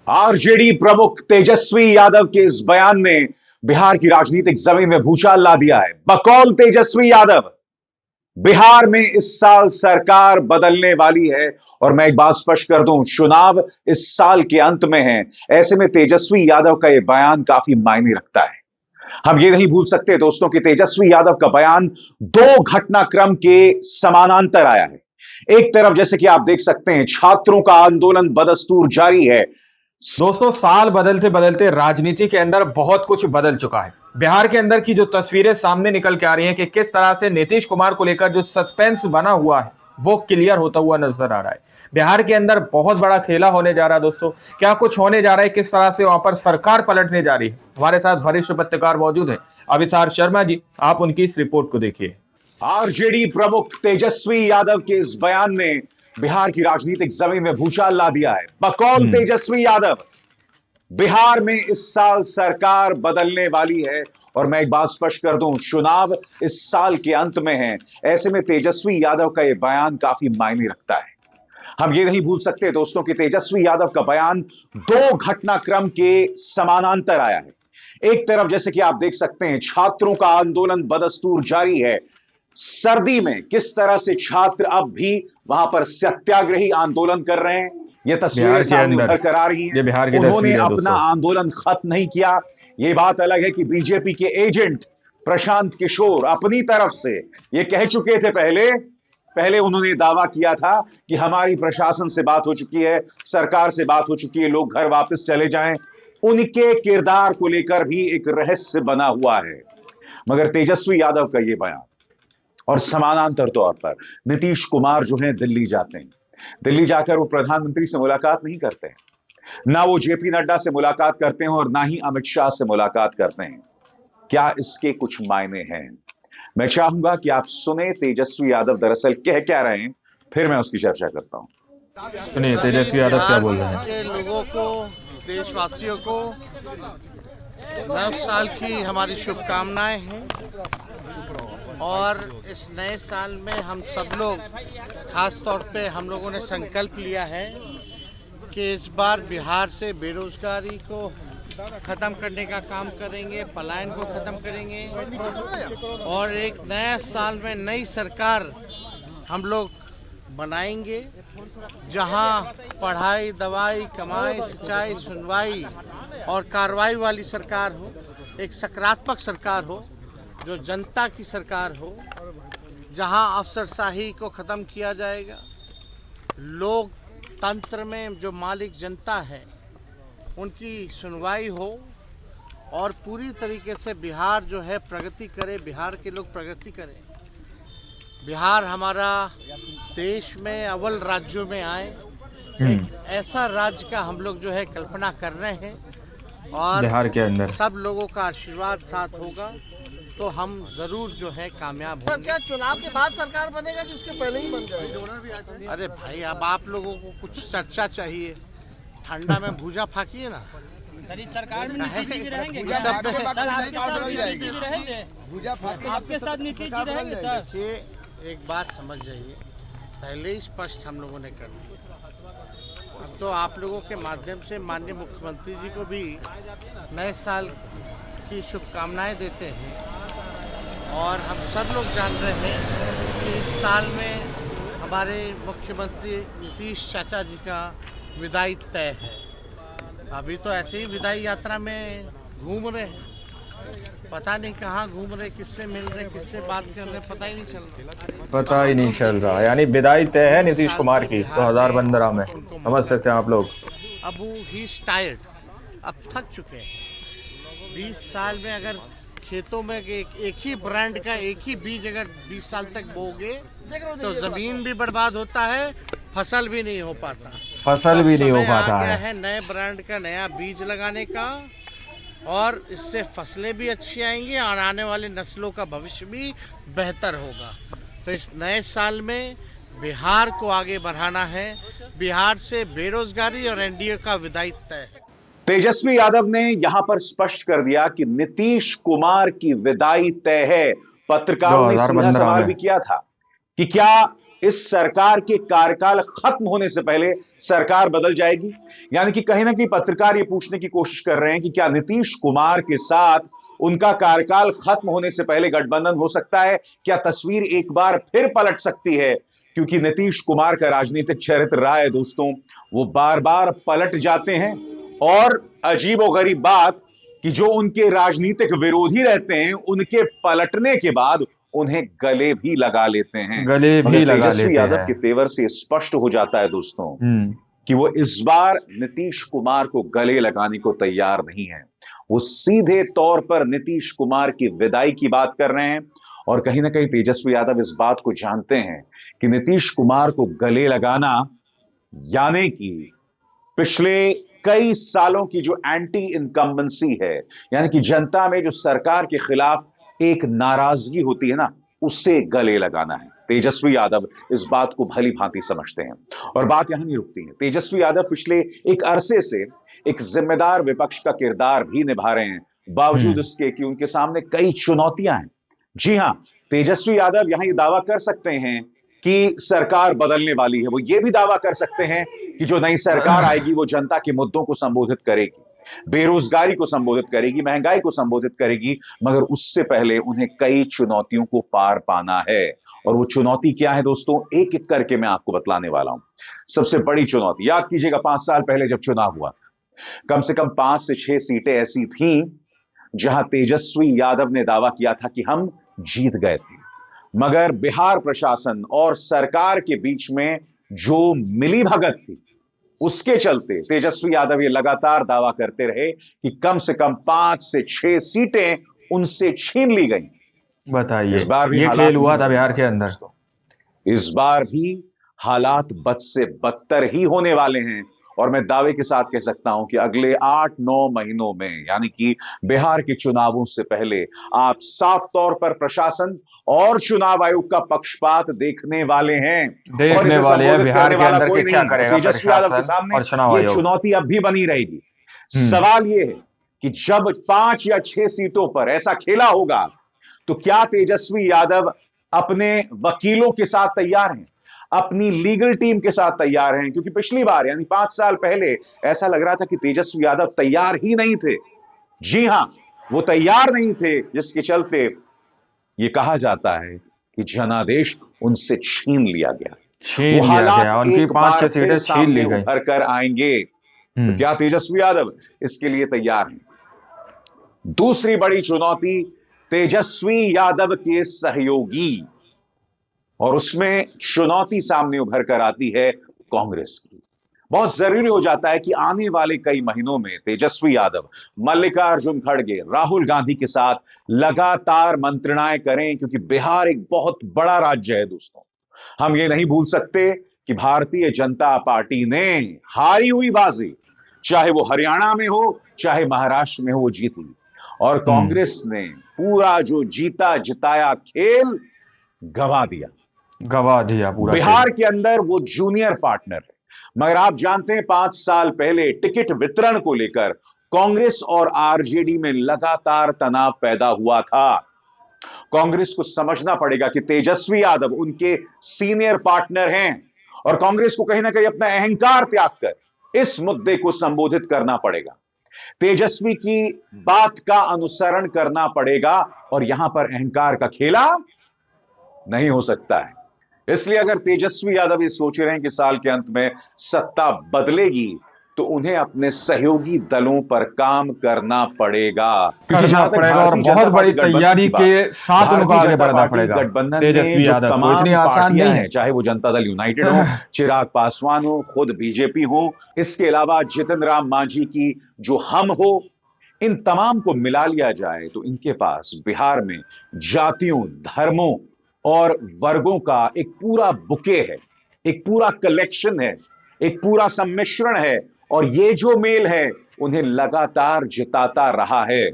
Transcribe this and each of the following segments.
RJD प्रमुख तेजस्वी यादव के इस बयान ने बिहार की राजनीतिक जमीन में भूचाल ला दिया है। बकौल तेजस्वी यादव, बिहार में इस साल सरकार बदलने वाली है और मैं एक बात स्पष्ट कर दूं, चुनाव इस साल के अंत में है। ऐसे में तेजस्वी यादव का यह बयान काफी मायने रखता है। हम ये नहीं भूल सकते दोस्तों कि तेजस्वी यादव का बयान दो घटनाक्रम के समानांतर आया है। एक तरफ जैसे कि आप देख सकते हैं, छात्रों का आंदोलन बदस्तूर जारी है। दोस्तों, साल बदलते बदलते राजनीति के अंदर बहुत कुछ बदल चुका है। बिहार के अंदर की जो तस्वीरें सामने निकल के आ रही हैं कि किस तरह से नीतीश कुमार को लेकर जो सस्पेंस बना हुआ है वो क्लियर होता हुआ नजर आ रहा है। बिहार के अंदर बहुत बड़ा खेला होने जा रहा है। दोस्तों, क्या कुछ होने जा रहा है, किस तरह से वहां पर सरकार पलटने जा रही है। हमारे साथ वरिष्ठ पत्रकार मौजूद है अभिसार शर्मा जी, आप उनकी इस रिपोर्ट को देखिए। आरजेडी प्रमुख तेजस्वी यादव के इस बयान ने बिहार की राजनीतिक जमीन में भूचाल ला दिया है। बकौल तेजस्वी यादव, बिहार में इस साल सरकार बदलने वाली है और मैं एक बात स्पष्ट कर दूं, चुनाव इस साल के अंत में है। ऐसे में तेजस्वी यादव का यह बयान काफी मायने रखता है। हम ये नहीं भूल सकते दोस्तों कि तेजस्वी यादव का बयान दो घटनाक्रम के समानांतर आया है। एक तरफ जैसे कि आप देख सकते हैं, छात्रों का आंदोलन बदस्तूर जारी है। सर्दी में किस तरह से छात्र अब भी वहां पर सत्याग्रही आंदोलन कर रहे हैं, ये तस्वीरें सामने उभर कर आ रही हैं। उन्होंने अपना आंदोलन खत्म नहीं किया। ये बात अलग है कि बीजेपी के एजेंट प्रशांत किशोर अपनी तरफ से ये कह चुके थे। पहले उन्होंने दावा किया था कि हमारी प्रशासन से बात हो चुकी है, सरकार से बात हो चुकी है, लोग घर वापस चले जाएं। उनके किरदार को लेकर भी एक रहस्य बना हुआ है। मगर तेजस्वी यादव का यह बयान और समानांतर तौर पर नीतीश कुमार जो हैं दिल्ली जाते हैं। दिल्ली जाकर वो प्रधानमंत्री से मुलाकात नहीं करते हैं, ना वो जेपी नड्डा से मुलाकात करते हैं और ना ही अमित शाह से मुलाकात करते हैं। क्या इसके कुछ मायने हैं? मैं चाहूंगा कि आप सुने तेजस्वी यादव दरअसल कह क्या रहे हैं, फिर मैं उसकी चर्चा करता हूं। सुनिए तेजस्वी यादव क्या बोल रहे हैं। लोगों को, देशवासियों को नए साल की हमारी शुभकामनाएं हैं और इस नए साल में हम सब लोग, खास तौर पे हम लोगों ने संकल्प लिया है कि इस बार बिहार से बेरोजगारी को ख़त्म करने का काम करेंगे, पलायन को ख़त्म करेंगे और एक नया साल में नई सरकार हम लोग बनाएंगे जहां पढ़ाई, दवाई, कमाई, सिंचाई, सुनवाई और कार्रवाई वाली सरकार हो, एक सकारात्मक सरकार हो, जो जनता की सरकार हो, जहां अफसरशाही को ख़त्म किया जाएगा। लोकतंत्र में जो मालिक जनता है उनकी सुनवाई हो और पूरी तरीके से बिहार जो है प्रगति करे, बिहार के लोग प्रगति करें। बिहार हमारा देश में अव्वल राज्यों में आए, एक ऐसा राज्य का हम लोग जो है कल्पना कर रहे हैं और बिहार के अंदर सब लोगों का आशीर्वाद साथ होगा तो हम जरूर जो है कामयाब होंगे। सर, क्या चुनाव के बाद सरकार बनेगा कि उसके पहले ही बन जाएगा? अरे भाई, अब आप लोगों को कुछ चर्चा चाहिए, ठंडा में भूजा फाकिए ना। सर, इस सरकार में नीतीश जी रहेंगे क्या? सर, आपके साथ नीतीश जी रहेंगे? आपके साथ नीतीश जी रहेंगे सर? देखिए, एक बात समझ जाइए, पहले ही स्पष्ट हम लोगों ने कर दिया। अब तो आप लोगों के माध्यम से माननीय मुख्यमंत्री जी को भी नए साल की शुभकामनाएं देते हैं और हम सब लोग जान रहे हैं कि इस साल में हमारे मुख्यमंत्री नीतीश चाचा जी का विदाई तय है। अभी तो ऐसे ही विदाई यात्रा में घूम रहे हैं, पता नहीं कहाँ घूम रहे, किससे मिल रहे, किससे बात कर रहे, पता ही नहीं चल रहा। यानी विदाई तय है नीतीश कुमार की 2015 में, समझ सकते हैं आप लोग। अब वो ही टायर्ड, अब थक चुके हैं। 20 साल में अगर खेतों में एक ही ब्रांड का एक ही बीज अगर 20 साल तक बोगे तो जमीन भी बर्बाद होता है, फसल भी नहीं हो पाता। है नए ब्रांड का नया बीज लगाने का और इससे फसलें भी अच्छी आएंगी और आने वाली नस्लों का भविष्य भी बेहतर होगा। तो इस नए साल में बिहार को आगे बढ़ाना है। बिहार से बेरोजगारी और एनडीए का विदाई तय है। तेजस्वी यादव ने यहां पर स्पष्ट कर दिया कि नीतीश कुमार की विदाई तय है। पत्रकारों ने सीधा सवाल भी किया था कि क्या इस सरकार के कार्यकाल खत्म होने से पहले सरकार बदल जाएगी? यानी कि कहीं ना कहीं पत्रकार ये पूछने की कोशिश कर रहे हैं कि क्या नीतीश कुमार के साथ उनका कार्यकाल खत्म होने से पहले गठबंधन हो सकता है? क्या तस्वीर एक बार फिर पलट सकती है? क्योंकि नीतीश कुमार का राजनीतिक चरित्र रहा है दोस्तों, वो बार बार पलट जाते हैं और अजीबोगरीब बात कि जो उनके राजनीतिक विरोधी रहते हैं उनके पलटने के बाद उन्हें गले भी लगा लेते हैं। गले भी लगा तेजस्वी लेते यादव हैं। के तेवर से स्पष्ट हो जाता है दोस्तों कि वो इस बार नीतीश कुमार को गले लगाने को तैयार नहीं है। वो सीधे तौर पर नीतीश कुमार की विदाई की बात कर रहे हैं और कहीं ना कहीं तेजस्वी यादव इस बात को जानते हैं कि नीतीश कुमार को गले लगाना यानी कि पिछले कई सालों की जो एंटी इनकम्बेंसी है, यानी कि जनता में जो सरकार के खिलाफ एक नाराजगी होती है ना, उससे गले लगाना है। तेजस्वी यादव इस बात को भली भांति समझते हैं और बात यहां नहीं रुकती है। तेजस्वी यादव पिछले एक अरसे से एक जिम्मेदार विपक्ष का किरदार भी निभा रहे हैं, बावजूद इसके कि उनके सामने कई चुनौतियां हैं। जी हां, तेजस्वी यादव यहां ये दावा कर सकते हैं कि सरकार बदलने वाली है। वो ये भी दावा कर सकते हैं कि जो नई सरकार आएगी वो जनता के मुद्दों को संबोधित करेगी, बेरोजगारी को संबोधित करेगी, महंगाई को संबोधित करेगी, मगर उससे पहले उन्हें कई चुनौतियों को पार पाना है। और वो चुनौती क्या है दोस्तों, एक एक करके मैं आपको बतलाने वाला हूं। सबसे बड़ी चुनौती, याद कीजिएगा 5 साल पहले जब चुनाव हुआ, कम से कम 5 से 6 सीटें ऐसी थीं जहां तेजस्वी यादव ने दावा किया था कि हम जीत गए थे, मगर बिहार प्रशासन और सरकार के बीच में जो मिलीभगत थी उसके चलते तेजस्वी यादव ये लगातार दावा करते रहे कि कम से कम 5 से 6 सीटें उनसे छीन ली गई। बताइए, इस बार भी ये खेल हुआ था बिहार के अंदर। इस बार भी हालात बद से बदतर ही होने वाले हैं और मैं दावे के साथ कह सकता हूं कि अगले 8-9 महीनों में, यानी कि बिहार के चुनावों से पहले, आप साफ तौर पर प्रशासन और चुनाव आयोग का पक्षपात देखने वाले हैं। देखने वाले हैं बिहार के अंदर के क्या करेगा तेजस्वी यादव के प्रशासन सामने और चुनाव ये आयोग। चुनौती अब भी बनी रहेगी। सवाल यह है कि जब 5 या 6 सीटों पर ऐसा खेला होगा तो क्या तेजस्वी यादव अपने वकीलों के साथ तैयार हैं, अपनी लीगल टीम के साथ तैयार हैं? क्योंकि पिछली बार यानी 5 साल पहले ऐसा लग रहा था कि तेजस्वी यादव तैयार ही नहीं थे। जी हां, वो तैयार नहीं थे, जिसके चलते ये कहा जाता है कि जनादेश उनसे छीन लिया गया। छीन लिया गया, उनकी 5-6 सीटें छीन ली गई। भर कर आएंगे तो क्या तेजस्वी यादव इसके लिए तैयार हैं? दूसरी बड़ी चुनौती तेजस्वी यादव के सहयोगी, और उसमें चुनौती सामने उभर कर आती है कांग्रेस की। बहुत जरूरी हो जाता है कि आने वाले कई महीनों में तेजस्वी यादव मल्लिकार्जुन खड़गे, राहुल गांधी के साथ लगातार मंत्रणाएं करें, क्योंकि बिहार एक बहुत बड़ा राज्य है दोस्तों। हम ये नहीं भूल सकते कि भारतीय जनता पार्टी ने हारी हुई बाजी, चाहे वो हरियाणा में हो चाहे महाराष्ट्र में हो, वो जीत ली, और कांग्रेस ने पूरा जो जीता जिताया खेल गवा दिया पूरा। बिहार के अंदर वो जूनियर पार्टनर है, मगर आप जानते हैं 5 साल पहले टिकट वितरण को लेकर कांग्रेस और आरजेडी में लगातार तनाव पैदा हुआ था। कांग्रेस को समझना पड़ेगा कि तेजस्वी यादव उनके सीनियर पार्टनर हैं और कांग्रेस को कहीं ना कहीं अपना अहंकार त्याग कर इस मुद्दे को संबोधित करना पड़ेगा। तेजस्वी की बात का अनुसरण करना पड़ेगा और यहां पर अहंकार का खेला नहीं हो सकता है। इसलिए अगर तेजस्वी यादव ये सोच रहे हैं कि साल के अंत में सत्ता बदलेगी, तो उन्हें अपने सहयोगी दलों पर काम करना पड़ेगा और बहुत बड़ी तैयारी के साथ उनको आगे बढ़ना पड़ेगा। गठबंधन तेजस्वी यादव को इतनी आसान नहीं है, चाहे वो जनता दल यूनाइटेड हो, चिराग पासवान हो, खुद बीजेपी हो, इसके अलावा जितन राम मांझी की जो हम हो, इन तमाम को मिला लिया जाए तो इनके पास बिहार में जातियों, धर्मों और वर्गों का एक पूरा बुके है, एक पूरा कलेक्शन है, एक पूरा सम्मिश्रण है, और ये जो मेल है उन्हें लगातार जिताता रहा है।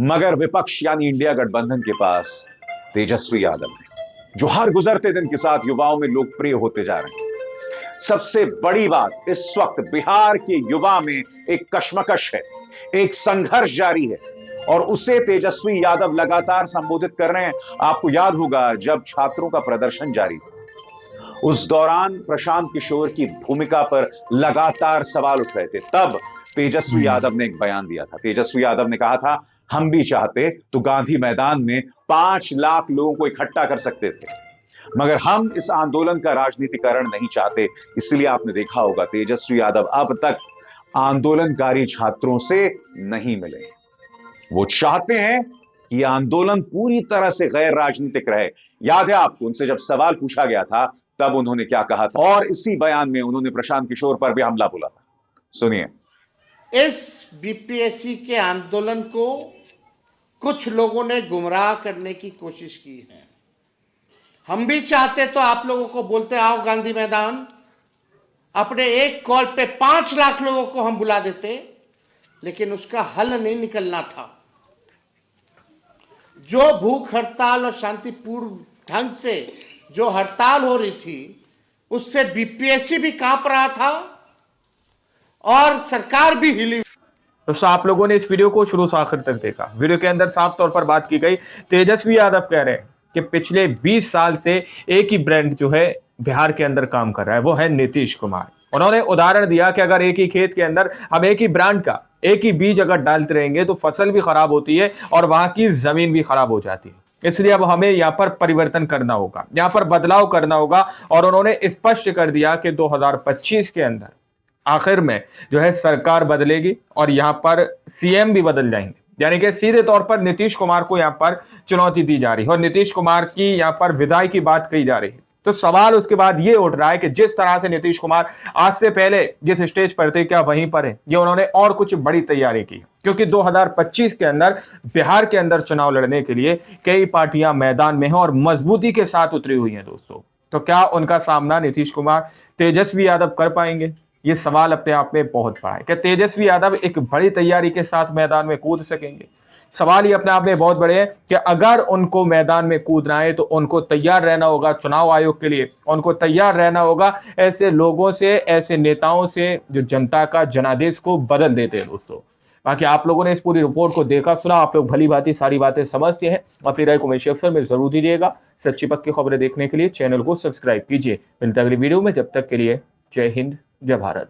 मगर विपक्ष यानी इंडिया गठबंधन के पास तेजस्वी यादव है, जो हर गुजरते दिन के साथ युवाओं में लोकप्रिय होते जा रहे हैं। सबसे बड़ी बात, इस वक्त बिहार के युवा में एक कश्मकश है, एक संघर्ष जारी है, और उसे तेजस्वी यादव लगातार संबोधित कर रहे हैं। आपको याद होगा जब छात्रों का प्रदर्शन जारी था, उस दौरान प्रशांत किशोर की भूमिका पर लगातार सवाल उठ रहे थे। तब तेजस्वी यादव ने एक बयान दिया था। तेजस्वी यादव ने कहा था, हम भी चाहते तो गांधी मैदान में 5 लाख लोगों को इकट्ठा कर सकते थे, मगर हम इस आंदोलन का राजनीतिकरण नहीं चाहते। इसलिए आपने देखा होगा तेजस्वी यादव अब तक आंदोलनकारी छात्रों से नहीं मिले। वो चाहते हैं कि आंदोलन पूरी तरह से गैर राजनीतिक रहे। याद है आपको, उनसे जब सवाल पूछा गया था तब उन्होंने क्या कहा था, और इसी बयान में उन्होंने प्रशांत किशोर पर भी हमला बोला था। सुनिए। इस बीपीएससी के आंदोलन को कुछ लोगों ने गुमराह करने की कोशिश की है। हम भी चाहते तो आप लोगों को बोलते आओ गांधी मैदान, अपने एक कॉल पे 5 लाख लोगों को हम बुला देते, लेकिन उसका हल नहीं निकलना था। जो भूख हड़ताल और शांतिपूर्ण ढंग से जो हड़ताल हो रही थी, उससे बीपीएससी भी कांप रहा था और सरकार भी हिली। दोस्तों, आप लोगों ने इस वीडियो को शुरू से आखिर तक देखा। वीडियो के अंदर साफ तौर पर बात की गई। तेजस्वी यादव कह रहे हैं कि पिछले 20 साल से एक ही ब्रांड जो है बिहार के अंदर काम कर रहा है, वो है नीतीश कुमार। उन्होंने उदाहरण दिया कि अगर एक ही खेत के अंदर हम एक ही ब्रांड का एक ही बीज अगर डालते रहेंगे तो फसल भी खराब होती है और वहां की जमीन भी खराब हो जाती है। इसलिए अब हमें यहाँ पर परिवर्तन करना होगा, यहाँ पर बदलाव करना होगा। और उन्होंने स्पष्ट कर दिया कि 2025 के अंदर आखिर में जो है सरकार बदलेगी और यहाँ पर सीएम भी बदल जाएंगे। यानी कि सीधे तौर पर नीतीश कुमार को यहाँ पर चुनौती दी जा रही है और नीतीश कुमार की यहाँ पर विदाई की बात कही जा रही है। तो सवाल उसके बाद ये उठ रहा है कि जिस तरह से नीतीश कुमार आज से पहले जिस स्टेज पर थे, क्या वहीं पर है, ये उन्होंने और कुछ बड़ी तैयारी की? क्योंकि 2025 के अंदर बिहार के अंदर चुनाव लड़ने के लिए कई पार्टियां मैदान में हैं और मजबूती के साथ उतरी हुई हैं दोस्तों। तो क्या उनका सामना नीतीश कुमार, तेजस्वी यादव कर पाएंगे? ये सवाल अपने आप में बहुत बड़ा है। क्या तेजस्वी यादव एक बड़ी तैयारी के साथ मैदान में कूद सकेंगे? सवाल ये अपने आप में बहुत बड़े हैं कि अगर उनको मैदान में कूदना है तो उनको तैयार रहना होगा चुनाव आयोग के लिए, उनको तैयार रहना होगा ऐसे लोगों से, ऐसे नेताओं से जो जनता का जनादेश को बदल देते हैं दोस्तों। बाकी आप लोगों ने इस पूरी रिपोर्ट को देखा सुना, आप लोग भली भांति सारी बातें समझते हैं। अपनी राय को कमेंट सेक्शन में जरूर दीजिएगा। सच्ची पक्की खबरें देखने के लिए चैनल को सब्सक्राइब कीजिए। मिलते अगली वीडियो में, जब तक के लिए जय हिंद, जय भारत।